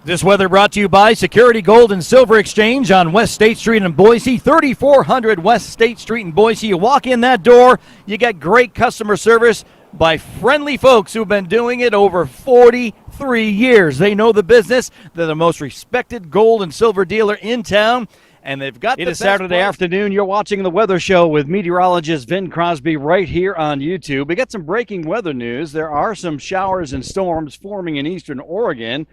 This weather brought to you by Security Gold and Silver Exchange on West State Street in Boise, 3400 West State Street in Boise. You walk in that door, you get great customer service by friendly folks who've been doing it over 43 years. They know the business. They're the most respected gold and silver dealer in town, and they've got It is Saturday afternoon. You're watching the Weather Show with meteorologist Vin Crosby right here on YouTube. We got some breaking weather news. There are some showers and storms forming in eastern Oregon.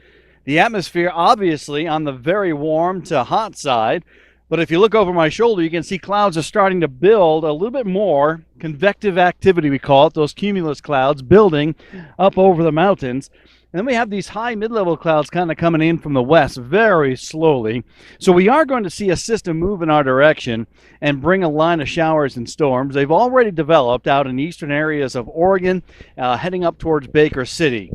The atmosphere obviously on the very warm to hot side, but if you look over my shoulder, you can see clouds are starting to build a little bit more. Convective activity, we call it, those cumulus clouds building up over the mountains. And then we have these high mid-level clouds kind of coming in from the west very slowly. So we are going to see a system move in our direction and bring a line of showers and storms. They've already developed out in eastern areas of Oregon, heading up towards Baker City.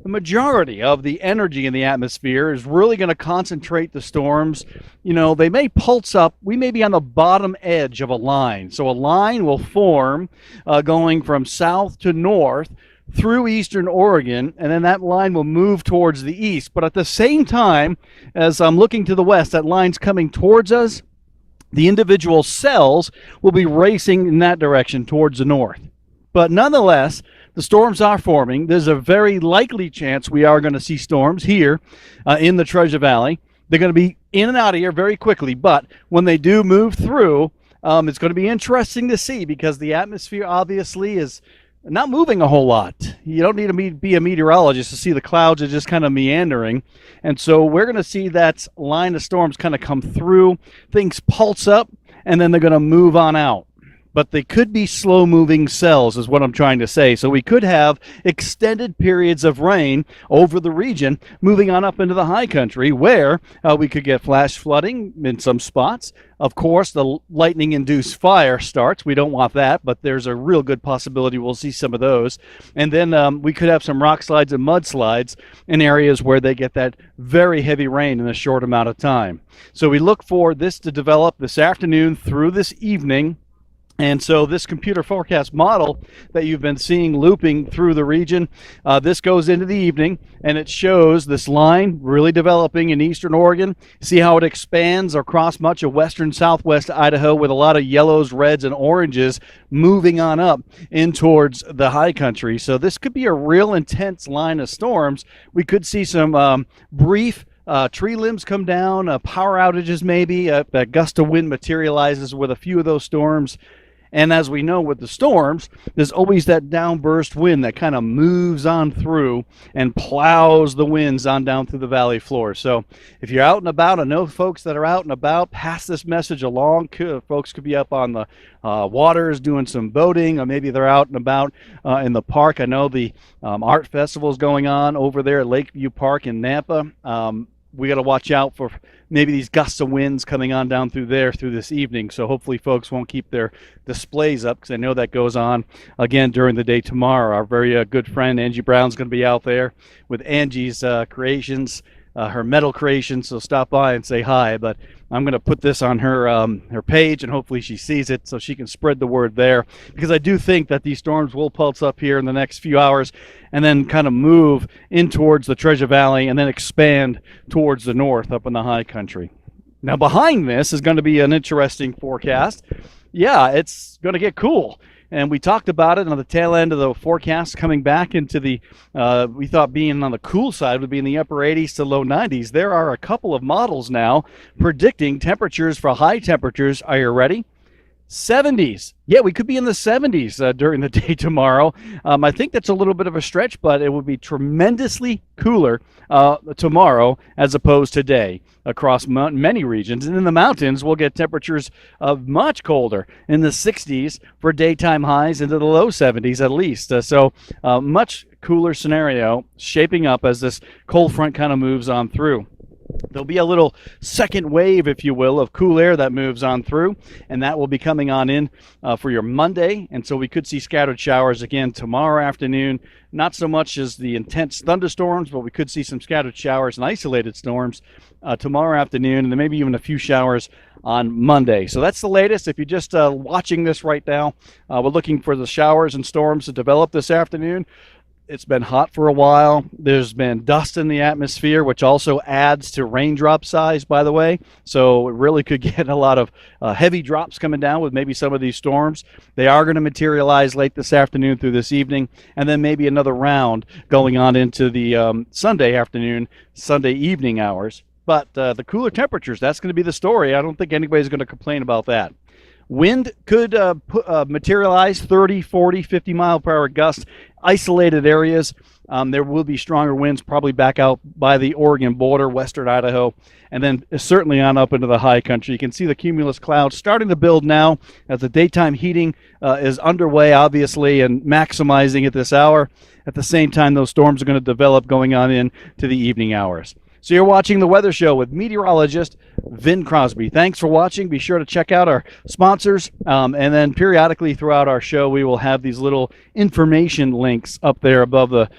The majority of the energy in the atmosphere is really going to concentrate the storms. You know, they may pulse up. We may be on the bottom edge of a line. So a line will form going from south to north through eastern Oregon, and then that line will move towards the east. But at the same time, as I'm looking to the west, that line's coming towards us. The individual cells will be racing in that direction towards the north. But nonetheless, the storms are forming. There's a very likely chance we are going to see storms here in the Treasure Valley. They're going to be in and out of here very quickly, but when they do move through, it's going to be interesting to see because the atmosphere obviously is not moving a whole lot. You don't need to be a meteorologist to see the clouds are just kind of meandering. And so we're going to see that line of storms kind of come through, things pulse up, and then they're going to move on out. But they could be slow-moving cells is what I'm trying to say. So we could have extended periods of rain over the region moving on up into the high country where we could get flash flooding in some spots. Of course, the lightning-induced fire starts. We don't want that, but there's a real good possibility we'll see some of those. And then we could have some rock slides and mudslides in areas where they get that very heavy rain in a short amount of time. So we look for this to develop this afternoon through this evening. And so this computer forecast model that you've been seeing looping through the region, this goes into the evening, and it shows this line really developing in eastern Oregon. See how it expands across much of western southwest Idaho with a lot of yellows, reds, and oranges moving on up in towards the high country. So this could be a real intense line of storms. We could see some brief tree limbs come down, power outages maybe. That gust of wind materializes with a few of those storms. And as we know with the storms, there's always that downburst wind that kind of moves on through and plows the winds on down through the valley floor. So if you're out and about, I know folks that are out and about, pass this message along. Folks could be up on the waters doing some boating, or maybe they're out and about in the park. I know the art festival is going on over there at Lakeview Park in Nampa. We got to watch out for maybe these gusts of winds coming on down through there through this evening. So hopefully folks won't keep their displays up because I know that goes on again during the day tomorrow. Our very good friend Angie Brown's going to be out there with Angie's creations, her metal creation. So stop by and say hi. But I'm going to put this on her page, and hopefully she sees it so she can spread the word there, because I do think that these storms will pulse up here in the next few hours and then kind of move in towards the Treasure Valley and then expand towards the north up in the high country. Now behind this is going to be an interesting forecast. Yeah, it's going to get cool. And we talked about it on the tail end of the forecast coming back into the, we thought being on the cool side would be in the upper 80s to low 90s. There are a couple of models now predicting temperatures for high temperatures. Are you ready? 70s. Yeah, we could be in the 70s during the day tomorrow. I think that's a little bit of a stretch, but it will be tremendously cooler tomorrow as opposed to today across many regions. And in the mountains, we'll get temperatures of much colder in the 60s for daytime highs into the low 70s at least. So much cooler scenario shaping up as this cold front kind of moves on through. There'll be a little second wave, if you will, of cool air that moves on through, and that will be coming on in for your Monday. And so we could see scattered showers again tomorrow afternoon. Not so much as the intense thunderstorms, but we could see some scattered showers and isolated storms tomorrow afternoon, and then maybe even a few showers on Monday. So that's the latest. If you're just watching this right now, we're looking for the showers and storms to develop this afternoon. It's been hot for a while. There's been dust in the atmosphere, which also adds to raindrop size, by the way. So it really could get a lot of heavy drops coming down with maybe some of these storms. They are going to materialize late this afternoon through this evening, and then maybe another round going on into the Sunday afternoon, Sunday evening hours. But the cooler temperatures, that's going to be the story. I don't think anybody's going to complain about that. Wind could materialize 30, 40, 50 mile per hour gusts, isolated areas. There will be stronger winds probably back out by the Oregon border, western Idaho, and then certainly on up into the high country. You can see the cumulus clouds starting to build now as the daytime heating is underway, obviously, and maximizing at this hour. At the same time, those storms are going to develop going on into the evening hours. So you're watching The Weather Show with meteorologist Vin Crosby. Thanks for watching. Be sure to check out our sponsors. And then periodically throughout our show, we will have these little information links up there above the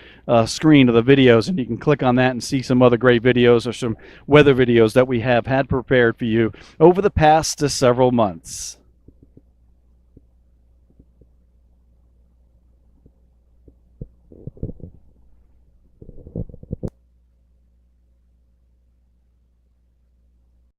screen of the videos. And you can click on that and see some other great videos or some weather videos that we have had prepared for you over the past several months.